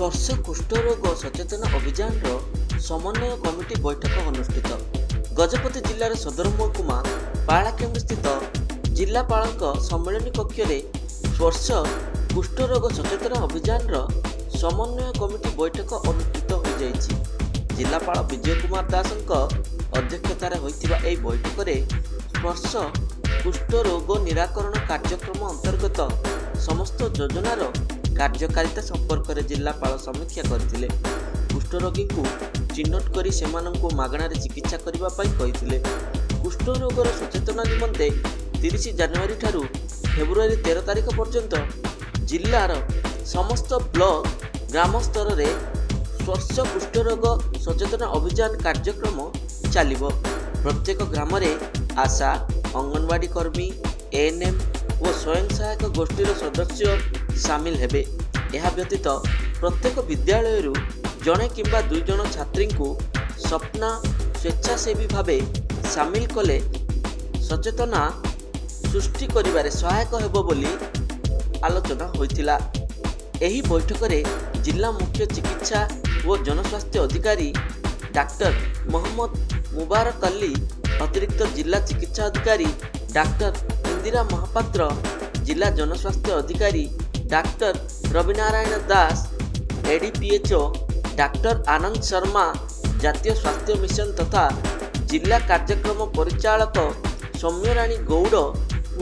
ସ୍ପର୍ଶ କୁଷ୍ଠରୋଗ ସଚେତନ ଅଭିଯାନର ସମନ୍ୱୟ କମିଟି ବୈଠକ ଅନୁଷ୍ଠିତ। ଗଜପତି ଜିଲ୍ଲାର ସଦର ମହକୁମା ପାଳାକେନ୍ଦୁ ସ୍ଥିତ ଜିଲ୍ଲାପାଳଙ୍କ ସମ୍ମିଳନୀ କକ୍ଷରେ ସ୍ପର୍ଶ କୁଷ୍ଠରୋଗ ସଚେତନ ଅଭିଯାନର ସମନ୍ୱୟ କମିଟି ବୈଠକ ଅନୁଷ୍ଠିତ ହୋଇଯାଇଛି। ଜିଲ୍ଲାପାଳ ବିଜୟ କୁମାର ଦାସଙ୍କ ଅଧ୍ୟକ୍ଷତାରେ ହୋଇଥିବା ଏହି ବୈଠକରେ ସ୍ପର୍ଶ କୁଷ୍ଠରୋଗ ନିରାକରଣ କାର୍ଯ୍ୟକ୍ରମ ଅନ୍ତର୍ଗତ ସମସ୍ତ ଯୋଜନାର କାର୍ଯ୍ୟକାରିତା ସମ୍ପର୍କରେ ଜିଲ୍ଲାପାଳ ସମୀକ୍ଷା କରିଥିଲେ। କୁଷ୍ଠରୋଗୀଙ୍କୁ ଚିହ୍ନଟ କରି ସେମାନଙ୍କୁ ମାଗଣାରେ ଚିକିତ୍ସା କରିବା ପାଇଁ କହିଥିଲେ। କୁଷ୍ଠରୋଗର ସଚେତନ ନିମନ୍ତେ 30 ଜାନୁଆରୀ ଠାରୁ ଫେବୃଆରୀ 13 ତାରିଖ ପର୍ଯ୍ୟନ୍ତ ଜିଲ୍ଲାର ସମସ୍ତ ବ୍ଲକ ଗ୍ରାମ ସ୍ତରରେ ସ୍ପର୍ଶ କୁଷ୍ଠରୋଗ ସଚେତନ ଅଭିଯାନ କାର୍ଯ୍ୟକ୍ରମ ଚାଲିବ। ପ୍ରତ୍ୟେକ ଗ୍ରାମରେ ଆଶା, ଅଙ୍ଗନବାଡ଼ି କର୍ମୀ, ଏଏନ୍ଏମ୍ ଓ ସ୍ୱୟଂ ସହାୟକ ଗୋଷ୍ଠୀର ସଦସ୍ୟ ସାମିଲ ହେବେ। ଏହା ବ୍ୟତୀତ ପ୍ରତ୍ୟେକ ବିଦ୍ୟାଳୟରୁ ଜଣେ କିମ୍ବା 2 ଜଣ ଛାତ୍ରୀଙ୍କୁ ସ୍ୱପ୍ନା ସ୍ୱେଚ୍ଛାସେବୀ ଭାବେ ସାମିଲ କଲେ ସଚେତନା ସୃଷ୍ଟି କରିବାରେ ସହାୟକ ହେବ ବୋଲି ଆଲୋଚନା ହୋଇଥିଲା। ଏହି ବୈଠକରେ ଜିଲ୍ଲା ମୁଖ୍ୟ ଚିକିତ୍ସା ଓ ଜନସ୍ୱାସ୍ଥ୍ୟ ଅଧିକାରୀ ଡାକ୍ତର ମହମ୍ମଦ ମୁବାରକ ଅଲି, ଅତିରିକ୍ତ ଜିଲ୍ଲା ଚିକିତ୍ସା ଅଧିକାରୀ ଡାକ୍ତର ଇନ୍ଦିରା ମହାପାତ୍ର, ଜିଲ୍ଲା ଜନସ୍ୱାସ୍ଥ୍ୟ ଅଧିକାରୀ ଡାକ୍ତର ରବିନାରାୟଣ ଦାସ, ଏଡିପିଏଚଓ ଡାକ୍ତର ଆନନ୍ଦ ଶର୍ମା, ଜାତୀୟ ସ୍ୱାସ୍ଥ୍ୟ ମିଶନ ତଥା ଜିଲ୍ଲା କାର୍ଯ୍ୟକ୍ରମ ପରିଚାଳକ ସୌମ୍ୟରାଣୀ ଗୌଡ଼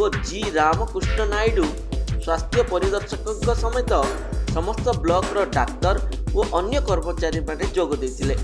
ଓ ଜି ରାମକୃଷ୍ଣ ନାଇଡୁ ସ୍ୱାସ୍ଥ୍ୟ ପରିଦର୍ଶକଙ୍କ ସମେତ ସମସ୍ତ ବ୍ଲକର ଡାକ୍ତର ଓ ଅନ୍ୟ କର୍ମଚାରୀମାନେ ଯୋଗ ଦେଇଥିଲେ।